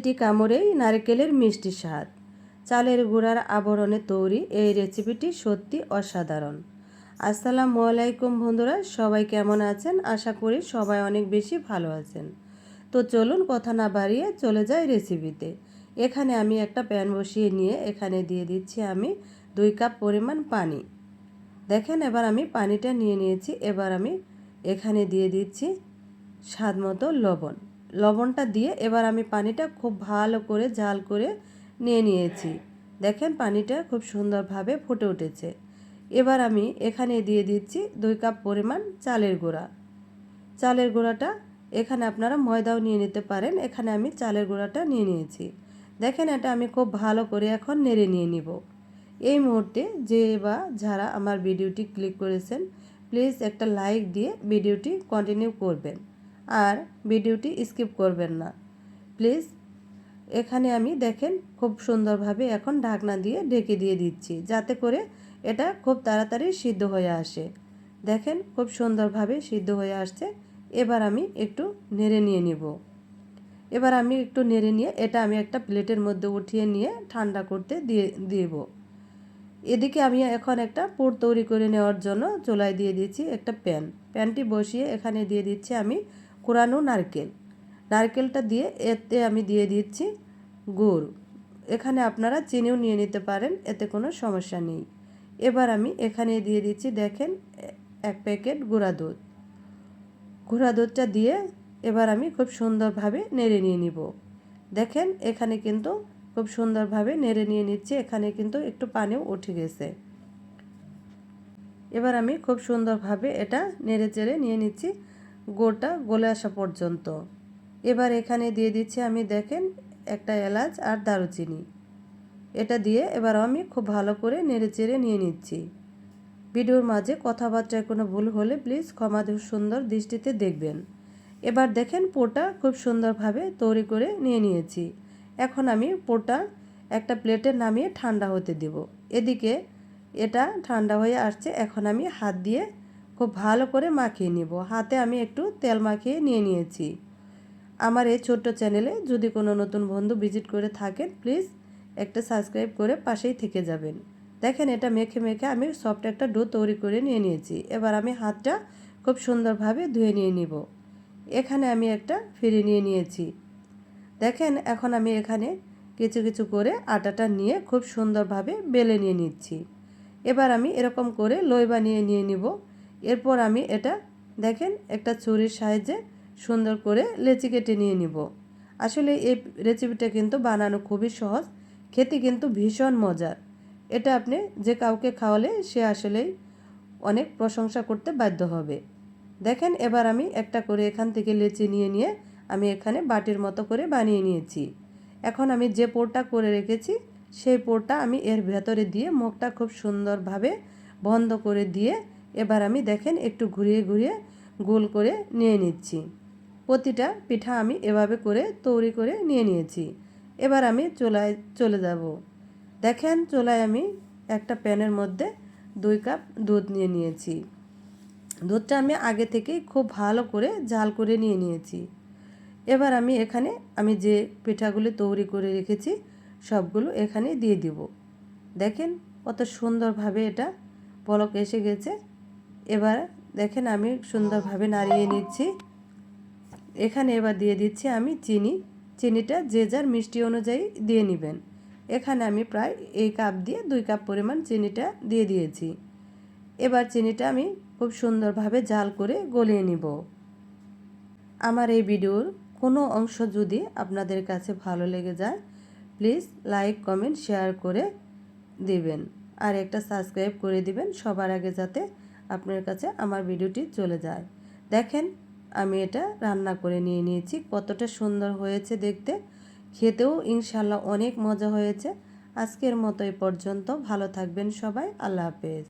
City কামড়েই নারকেলের মিষ্টি স্বাদ। চালের গুঁড়ার আবরণে তৈরি এই রেসিপিটি সত্যি অসাধারণ। আসসালামু আলাইকুম বন্ধুরা, সবাই কেমন আছেন? আশা করি সবাই অনেক বেশি ভালো আছেন। তো চলুন কথা না বাড়িয়ে চলে যাই রেসিপিতে। এখানে আমি একটা প্যান বসিয়ে নিয়ে এখানে দিয়ে দিচ্ছি আমি 2 কাপ পরিমাণ পানি। দেখেন এবার আমি পানিটা নিয়ে নিয়েছি। এবার আমি এখানে দিয়ে দিচ্ছি স্বাদ মতো লবণ। লবণটা দিয়ে এবার আমি পানিটা খুব ভালো করে জাল করে নিয়ে নিয়েছি। দেখেন পানিটা খুব সুন্দরভাবে ফুটে উঠেছে। এবার আমি এখানে দিয়ে দিচ্ছি 2 কাপ পরিমাণ চালের গুঁড়া। চালের গুঁড়াটা এখানে আপনারা ময়দাও নিয়ে নিতে পারেন। এখানে আমি চালের গুঁড়াটা নিয়ে নিয়েছি। দেখেন এটা আমি খুব ভালো করে এখন নেড়ে নিয়ে নিব। এই মুহূর্তে যে বা যারা আমার ভিডিওটি ক্লিক করেছেন প্লিজ একটা লাইক দিয়ে ভিডিওটি কন্টিনিউ করবেন আর ভিডিওটি স্কিপ করবেন না প্লিজ। এখানে আমি দেখেন খুব সুন্দরভাবে এখন ঢাকনা দিয়ে ঢেকে দিয়ে দিচ্ছি যাতে করে এটা খুব তাড়াতাড়ি সিদ্ধ হয়ে আসে। দেখেন খুব সুন্দরভাবে সিদ্ধ হয়ে আসছে। এবার আমি একটু নেড়ে নিয়ে নিব। এবার আমি একটু নেড়ে নিয়ে এটা আমি একটা প্লেটের মধ্যে উঠিয়ে নিয়ে ঠান্ডা করতে দিব। এদিকে আমি এখন একটা পুর তৈরি করে নেওয়ার জন্য চুলায় দিয়ে দিচ্ছি একটা প্যানটি বসিয়ে এখানে দিয়ে দিচ্ছি আমি কোরানো নারকেলটা দিয়ে এতে আমি দিয়ে দিচ্ছি গুড়। এখানে আপনারা চিনিও নিয়ে নিতে পারেন, এতে কোনো সমস্যা নেই। এবার আমি এখানে দিয়ে দিচ্ছি দেখেন 1 প্যাকেট গুঁড়া দুধটা দিয়ে এবার আমি খুব সুন্দরভাবে নেড়ে নিয়ে নিব। দেখেন এখানে কিন্তু খুব সুন্দরভাবে নেড়ে নিয়ে নিচ্ছি। এখানে কিন্তু একটু পানিও উঠে গেছে। এবার আমি খুব সুন্দরভাবে এটা নেড়ে চেড়ে নিয়ে নিচ্ছি গুড়টা গলে আসা পর্যন্ত। এবার এখানে দিয়ে দিচ্ছি আমি দেখেন একটা এলাচ আর দারুচিনি। এটা দিয়ে এবার আমি খুব ভালো করে নেড়ে চেড়ে নিয়ে নিচ্ছি। ভিডিওর মাঝে কথাবার্তায় কোনো ভুল হলে প্লিজ ক্ষমা সুন্দর দৃষ্টিতে দেখবেন। এবার দেখেন পোটা খুব সুন্দরভাবে তৈরি করে নিয়ে নিয়েছি। এখন আমি পোটা একটা প্লেটে নামিয়ে ঠান্ডা হতে দেব। এদিকে এটা ঠান্ডা হয়ে আসছে। এখন আমি হাত দিয়ে খুব ভালো করে মাখিয়ে নিব। হাতে আমি একটু তেল মাখিয়ে নিয়ে নিয়েছি। আমার এই ছোট্ট চ্যানেলে যদি কোনো নতুন বন্ধু ভিজিট করে থাকেন প্লিজ একটা সাবস্ক্রাইব করে পাশেই থেকে যাবেন। দেখেন এটা মেখে মেখে আমি সফট একটা ডো তৈরি করে নিয়ে নিয়েছি। এবার আমি হাতটা খুব সুন্দরভাবে ধুয়ে নিয়ে নিব। এখানে আমি একটা ফিরে নিয়ে নিয়েছি। দেখেন এখন আমি এখানে কিছু কিছু করে আটাটা নিয়ে খুব সুন্দরভাবে বেলে নিয়ে নিচ্ছি। এবার আমি এরকম করে লই বানিয়ে নিয়ে নিব। এরপর আমি এটা দেখেন একটা ছুরির সাহায্যে সুন্দর করে লেচি কেটে নিয়ে নিব। আসলে এই রেসিপিটা কিন্তু বানানো খুবই সহজ, খেতে কিন্তু ভীষণ মজার। এটা আপনি যে কাউকে খাওয়ালে সে আসলেই অনেক প্রশংসা করতে বাধ্য হবে। দেখেন এবার আমি একটা করে এখান থেকে লেচি নিয়ে আমি এখানে বাটির মতো করে বানিয়ে নিয়েছি। এখন আমি যে পোরটা করে রেখেছি সেই পোরটা আমি এর ভেতরে দিয়ে মুখটা খুব সুন্দরভাবে বন্ধ করে দিয়ে এবার আমি দেখেন একটু ঘুরিয়ে ঘুরিয়ে গোল করে নিয়ে নিচ্ছি। প্রতিটা পিঠা আমি এভাবে করে তৈরি করে নিয়ে নিয়েছি। এবার আমি চুলায় চলে যাব। দেখেন চুলায় আমি একটা প্যানের মধ্যে 2 কাপ দুধ নিয়ে নিয়েছি। দুধটা আমি আগে থেকেই খুব ভালো করে জাল করে নিয়ে নিয়েছি। এবার আমি এখানে আমি যে পিঠাগুলি তৈরি করে রেখেছি সবগুলো এখানে দিয়ে দিব। দেখেন কত সুন্দরভাবে এটা পলক এসে গেছে। এবার দেখেন আমি সুন্দরভাবে নাড়িয়ে নিচ্ছি। এখানে এবার দিয়ে দিচ্ছি আমি চিনিটা যে যার মিষ্টি অনুযায়ী দিয়ে নেবেন। এখানে আমি প্রায় এই কাপ দিয়ে 2 কাপ পরিমাণ চিনিটা দিয়ে দিয়েছি। এবার চিনিটা আমি খুব সুন্দরভাবে জাল করে গলিয়ে নিব। আমার এই ভিডিওর কোনো অংশ যদি আপনাদের কাছে ভালো লেগে যায় প্লিজ লাইক কমেন্ট শেয়ার করে দিবেন আর একটা সাবস্ক্রাইব করে দিবেন সবার আগে যাতে আপনার কাছে আমার ভিডিওটি চলে যায়। দেখেন আমি এটা রান্না করে নিয়ে নিয়েছি। কতটা সুন্দর হয়েছে দেখতে, খেতেও ইনশাল্লাহ অনেক মজা হয়েছে। আজকের মতো এই পর্যন্ত। ভালো থাকবেন সবাই। আল্লাহ হাফেজ।